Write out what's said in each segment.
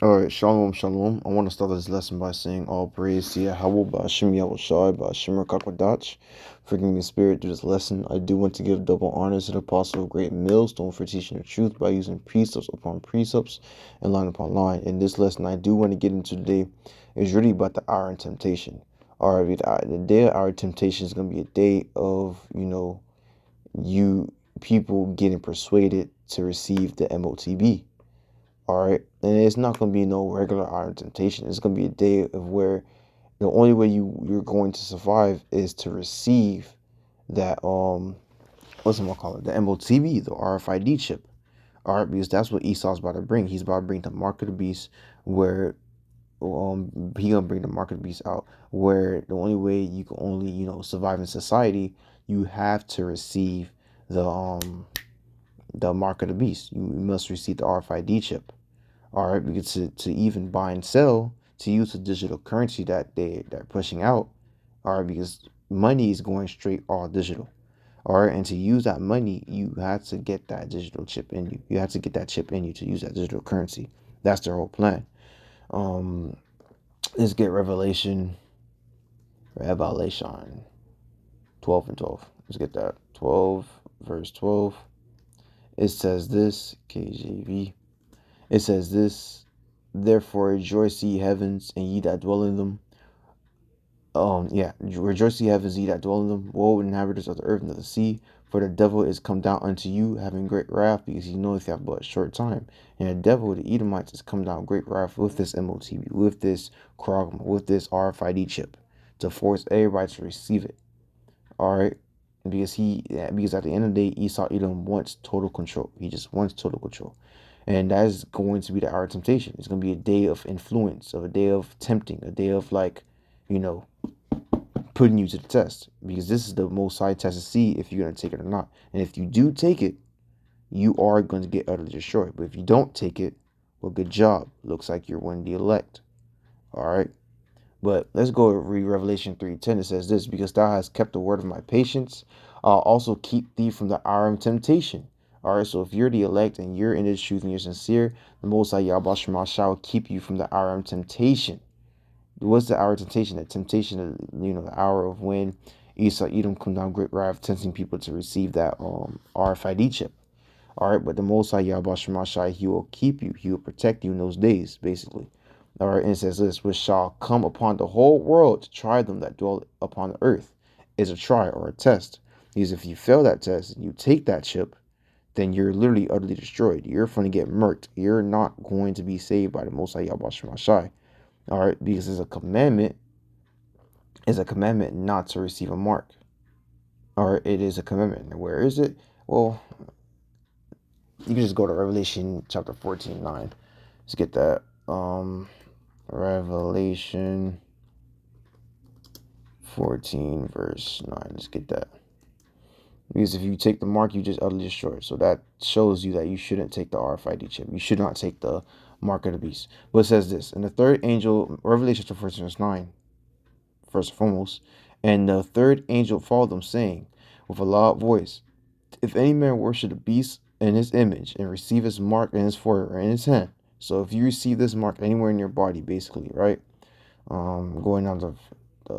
All right, shalom, shalom. I want to start this lesson by saying all praise to Yahawah, BAHASHAM, YAHAWASHI, BAHASHAM, QADASH. For giving me spirit through this lesson. I do want to give double honors to the apostle of Great Millstone for teaching the truth by using precepts upon precepts and line upon line. In this lesson, I do want to get into today is really about the hour of temptation. All right, the day of our temptation is going to be a day of, you people getting persuaded to receive the MOTB. All right, and it's not going to be no regular iron temptation. It's going to be a day of where the only way you're going to survive is to receive that what's it call it, the MOTB, the RFID chip. All right, because that's what Esau's about to bring. He's about to bring the mark of the beast, where he gonna bring the mark of the beast out, where the only way you can only survive in society, you have to receive the mark of the beast. You must receive the RFID chip. All right, because to even buy and sell, to use the digital currency that they're pushing out, all right, because money is going straight all digital. All right, and to use that money, you have to get that digital chip in you. You have to get that chip in you to use that digital currency. That's their whole plan. Um, let's get Revelation 12 and 12. Let's get that 12 verse 12. It says this, KJV. It says this, therefore rejoice ye heavens and ye that dwell in them. Rejoice ye heavens, ye that dwell in them. Woe, inhabitants of the earth and of the sea, for the devil is come down unto you, having great wrath, because he knoweth you have but a short time. And the devil, the Edomites, has come down great wrath with this MOTB, with this Krogma, with this RFID chip, to force everybody to receive it. All right, because at the end of the day, Esau Edom wants total control. He just wants total control. And that is going to be the hour of temptation. It's going to be a day of influence, of a day of tempting, a day of putting you to the test. Because this is the most high test to see if you're going to take it or not. And if you do take it, you are going to get utterly destroyed. But if you don't take it, well, good job. Looks like you're one of the elect. All right. But let's go read Revelation 3:10. It says this, because thou hast kept the word of my patience, I'll also keep thee from the hour of temptation. All right, so if you're the elect and you're in this truth and you're sincere, the Most High Yahweh shall keep you from the hour of temptation. What's the hour of temptation? The temptation of, the hour of when Esau Edom come down great wrath, tempting people to receive that RFID chip. All right, but the Most High Yahweh he will keep you. He will protect you in those days, basically. All right, and it says this, which shall come upon the whole world to try them that dwell upon the earth, is a try or a test. Because if you fail that test and you take that chip, then you're literally utterly destroyed. You're going to get murked. You're not going to be saved by the Most High Yahweh. All right, because it's a commandment. It's a commandment not to receive a mark. All right, it is a commandment. And where is it? Well, you can just go to Revelation chapter 14:9. Let's get that. Revelation 14 verse 9. Let's get that. Because if you take the mark, you just utterly destroy it. So that shows you that you shouldn't take the RFID chip. You should not take the mark of the beast. But it says this, and the third angel, Revelation 14 verse 9, first and foremost, and the third angel followed them, saying with a loud voice, if any man worship the beast in his image and receive his mark in his forehead or in his hand. So if you receive this mark anywhere in your body, basically, right? Going on to the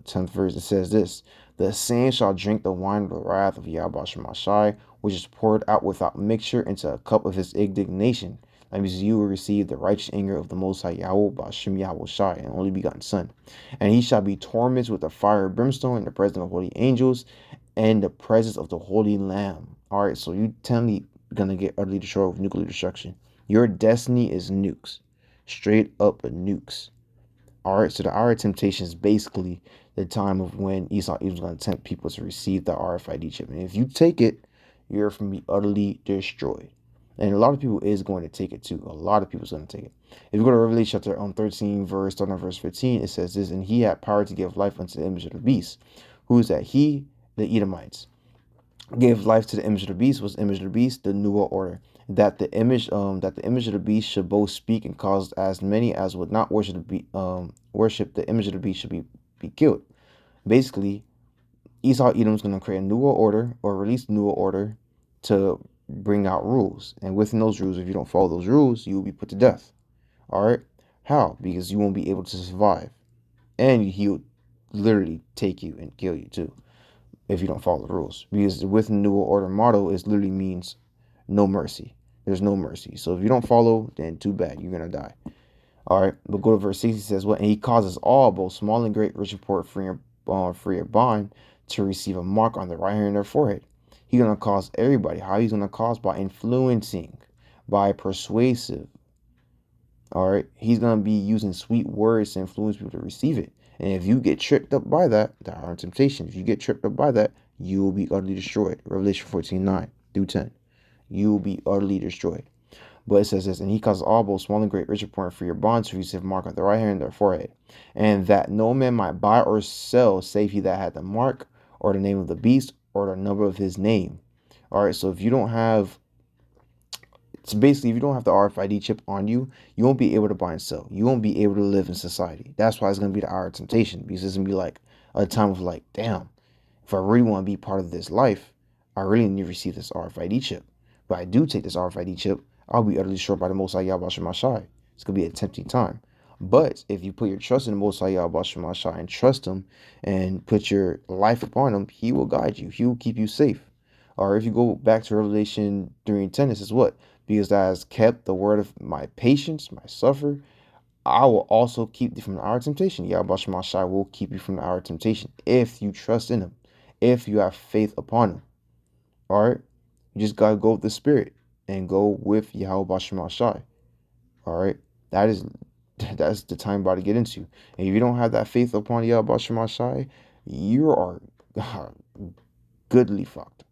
10th verse, it says this, the same shall drink the wine of the wrath of Yahweh Shemashai, which is poured out without mixture into a cup of his indignation. That means you will receive the righteous anger of the Most High Yahweh, Bahashem Yahawashi, and only begotten Son. And he shall be tormented with the fire of brimstone in the presence of holy angels and the presence of the Holy Lamb. All right, so you totally gonna get utterly destroyed with nuclear destruction. Your destiny is nukes, straight up nukes. All right, so the hour of temptation is basically the time of when Esau is going to tempt people to receive the RFID chip. And if you take it, you're going to be utterly destroyed. And a lot of people is going to take it too. A lot of people is going to take it. If you go to Revelation chapter 13, starting on verse 15, it says this, and he had power to give life unto the image of the beast. Who is that? He, the Edomites, gave life to the image of the beast. Was the image of the beast the New World Order? That the image of the beast should both speak and cause as many as would not worship the image of the beast should be killed. Basically, Esau Edom's going to create a New World Order or release the New World Order to bring out rules. And within those rules, if you don't follow those rules, you will be put to death. All right. How? Because you won't be able to survive, and he'll literally take you and kill you too if you don't follow the rules. Because with the New Order motto, it literally means no mercy. There's no mercy. So if you don't follow, then too bad. You're gonna die. All right. But go to verse 60. Says what? And he causes all, both small and great, rich and poor, free or bond, to receive a mark on their right hand and their forehead. He's gonna cause everybody. How he's gonna cause? By influencing, by persuasive. All right. He's gonna be using sweet words to influence people to receive it. And if you get tricked up by that, the iron temptation, if you get tricked up by that, you will be utterly destroyed. Revelation 14:9-10. You will be utterly destroyed. But it says this, and he causes all, both small and great, rich and poor, for your bonds to receive a mark on their right hand and their forehead, and that no man might buy or sell save he that had the mark, or the name of the beast, or the number of his name. All right, so if you don't have, so basically, if you don't have the RFID chip on you, you won't be able to buy and sell. You won't be able to live in society. That's why it's going to be the hour of temptation, because it's going to be like a time of like, damn, if I really want to be part of this life, I really need to receive this RFID chip. But I do take this RFID chip, I'll be utterly destroyed by the Most High Yahweh Shai. It's going to be a tempting time. But if you put your trust in the Most High Yahweh Shai and trust Him and put your life upon Him, He will guide you. He will keep you safe. Or if you go back to Revelation 3:10, it says what? Because thou hast kept the word of my patience, my suffer, I will also keep thee from the hour of temptation. Yahweh Shai will keep you from the hour of temptation if you trust in Him, if you have faith upon Him. All right? You just got to go with the Spirit and go with Yahweh Shai. All right? That's the time about to get into. And if you don't have that faith upon Yahweh Shai, you are goodly fucked.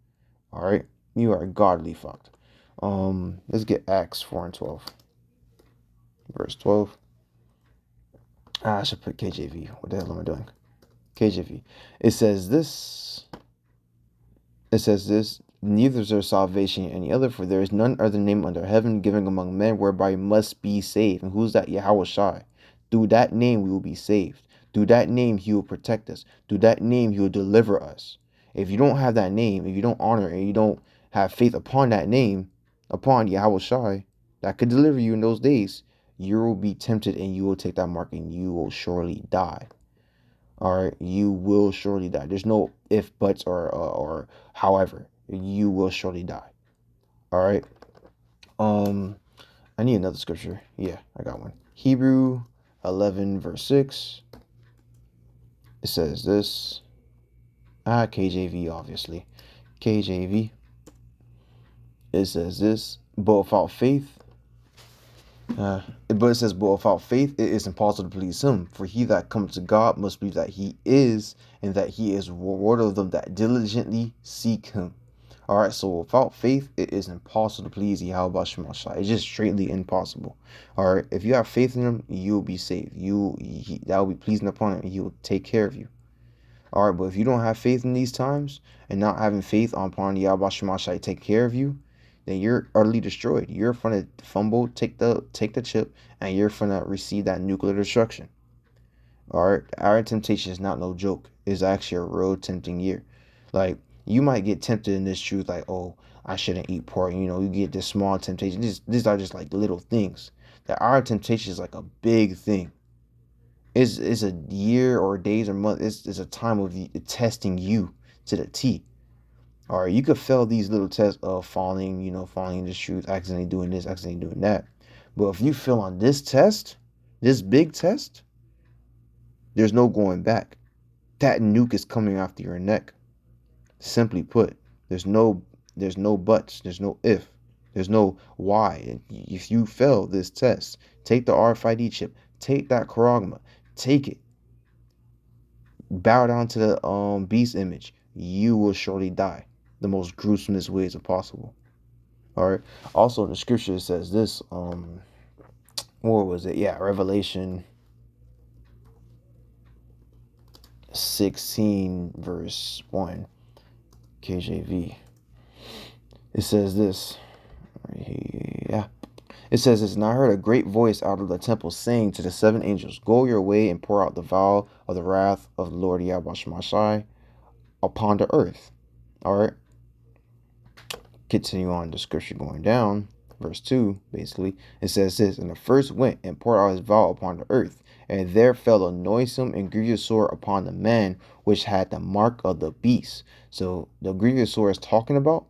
All right? You are godly fucked. Let's get Acts 4:12. Verse 12. I should put KJV. What the hell am I doing? KJV. It says this. Neither is there salvation in any other, for there is none other name under heaven given among men whereby you must be saved. And who's that? Yahawashai. Through that name we will be saved. Through that name He will protect us. Through that name He will deliver us. If you don't have that name, if you don't honor and you don't have faith upon that name, upon Yahawashai, that could deliver you in those days, you will be tempted and you will take that mark and you will surely die. All right, you will surely die. There's no if, buts, or however. You will surely die. All right. I need another scripture. Yeah, I got one. Hebrew 11 verse 6. It says this. KJV obviously. KJV. It says this. But without faith. But it says, but without faith, it is impossible to please Him. For he that comes to God must believe that He is, and that He is reward of them that diligently seek Him. All right, so without faith, it is impossible to please Yahweh Shai. It's just straightly impossible. All right, if you have faith in Him, you will be saved. That will be pleasing upon Him, and He will take care of you. All right, but if you don't have faith in these times, and not having faith upon Yahweh Shai take care of you, then you're utterly destroyed. You're gonna fumble, take the chip, and you're gonna receive that nuclear destruction. All right, our temptation is not no joke. It's actually a real tempting year. Like, you might get tempted in this truth, like, oh, I shouldn't eat pork. You know, you get this small temptation. These are just like little things. That our temptation is like a big thing. It's a year or days or month. It's a time of testing you to the T. Or you could fail these little tests of falling in this truth, accidentally doing this, accidentally doing that. But if you fail on this test, this big test, there's no going back. That nuke is coming after your neck. Simply put, there's no buts, there's no if, there's no why. If you fail this test, take the RFID chip, take that charagma, take it. Bow down to the beast image. You will surely die the most gruesomest ways possible. All right. Also, in the scripture it says this. What was it? Yeah, Revelation 16 verse 1, KJV. It says this. Yeah. It says this, and I heard a great voice out of the temple saying to the seven angels, go your way and pour out the vial of the wrath of the Lord Yahweh Shai upon the earth. All right. Continue on the scripture going down. verse 2, basically, it says this, and the first went and poured out his vow upon the earth, and there fell a noisome and grievous sore upon the man which had the mark of the beast. So the grievous sore is talking about,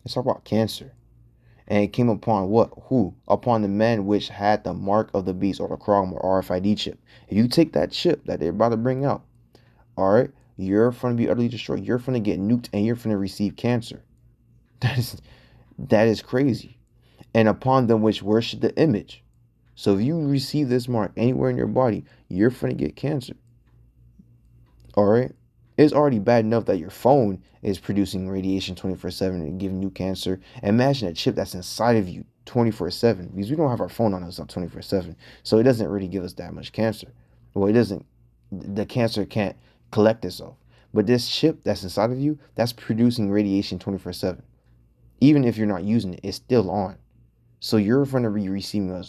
it's talking about cancer. And it came upon what? Who? Upon the man which had the mark of the beast, or the chrome or RFID chip. If you take that chip that they're about to bring out, all right, you're going to be utterly destroyed. You're going to get nuked and you're going to receive cancer. That is crazy. And upon them which worship the image. So if you receive this mark anywhere in your body, you're going to get cancer. All right. It's already bad enough that your phone is producing radiation 24/7 and giving you cancer. Imagine a chip that's inside of you 24/7, because we don't have our phone on us 24/7. So it doesn't really give us that much cancer. Well, it doesn't, the cancer can't collect itself. But this chip that's inside of you, that's producing radiation 24/7. Even if you're not using it, it's still on. So you're going to be receiving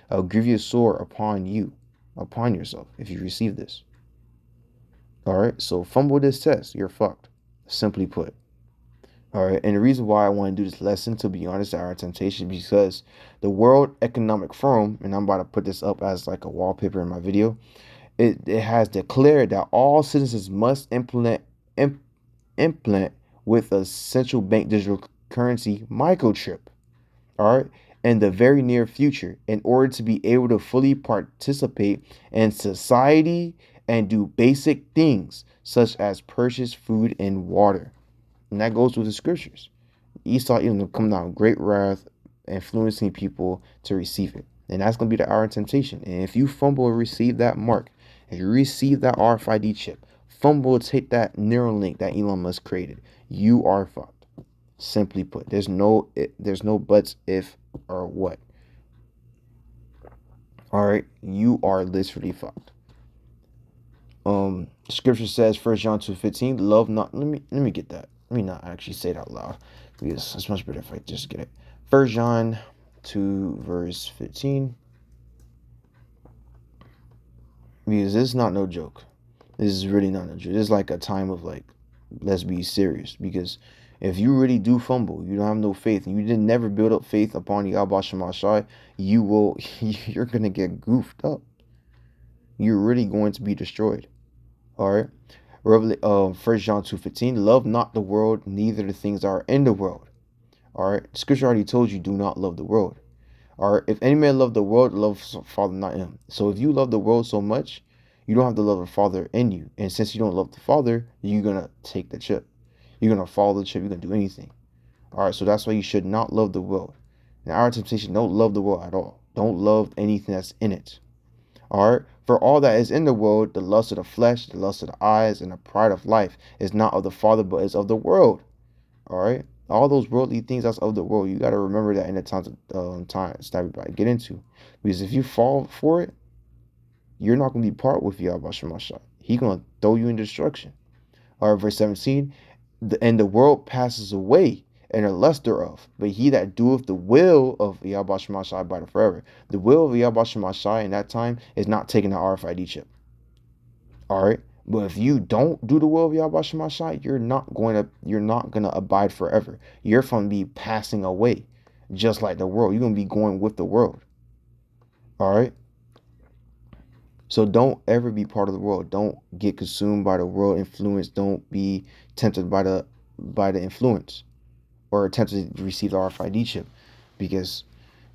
a grievous sore upon you, upon yourself, if you receive this. All right, so fumble this test, you're fucked, simply put. All right, and the reason why I want to do this lesson, to be honest, our temptation, because the World Economic Forum, and I'm about to put this up as like a wallpaper in my video, it has declared that all citizens must implement with a central bank digital currency microchip, all right, in the very near future, in order to be able to fully participate in society and do basic things such as purchase food and water. And that goes with the scriptures. Esau even come down great wrath, influencing people to receive it. And that's going to be the hour of temptation. And if you fumble and receive that mark, if you receive that RFID chip, fumble, take that Neuralink that Elon Musk created, you are fucked. Simply put, there's no buts, if, or what. All right, you are literally fucked. Scripture says, 1 John 2:15, love not. Let me get that. Let me not actually say it out loud, because it's much better if I just get it. 1 John 2 verse 15. Because this is not no joke. This is really not no joke. This is like a time of like, let's be serious. Because if you really do fumble, you don't have no faith, and you didn't never build up faith upon YAHAWASHI, you're gonna get goofed up. You're really going to be destroyed. All right. 1 John 2:15, love not the world, neither the things that are in the world. All right. Scripture already told you, do not love the world. All right. If any man love the world, love the Father not in him. So if you love the world so much, you don't have to love the Father in you. And since you don't love the Father, you're going to take the chip. You're going to follow the chip. You're going to do anything. All right. So that's why you should not love the world. In our temptation, don't love the world at all. Don't love anything that's in it. All right. For all that is in the world, the lust of the flesh, the lust of the eyes, and the pride of life is not of the Father, but is of the world. All right. All those worldly things that's of the world. You got to remember that in the times that we about to get into. Because if you fall for it, you're not going to be part with YAHAWASHI. He's going to throw you in destruction. All right. Verse 17. And the world passes away, and the lust thereof. But he that doeth the will of YAHAWASHI abideth forever. The will of YAHAWASHI in that time is not taking the RFID chip. All right. But if you don't do the will of YAHAWASHI, you're not gonna abide forever. You're going to be passing away, just like the world. You're gonna be going with the world. All right. So don't ever be part of the world. Don't get consumed by the world influence. Don't be tempted by the influence, or attempted to receive the RFID chip, because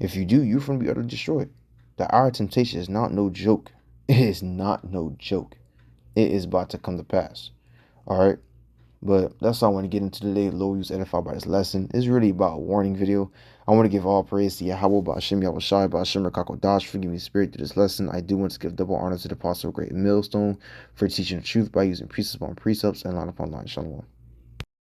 if you do, you're going to be utterly destroyed. The hour of temptation is not no joke. It is not no joke. It is about to come to pass. All right. But that's all I want to get into today. Lord, was edified by this lesson. It's really about a warning video. I want to give all praise to Yahawah, BAHASHAM, YAHWASHI, BAHASHAM, QADASH for giving me spirit to this lesson. I do want to give double honor to the apostle of Great Millstone for teaching the truth by using precept upon precepts and line upon line. Shalom.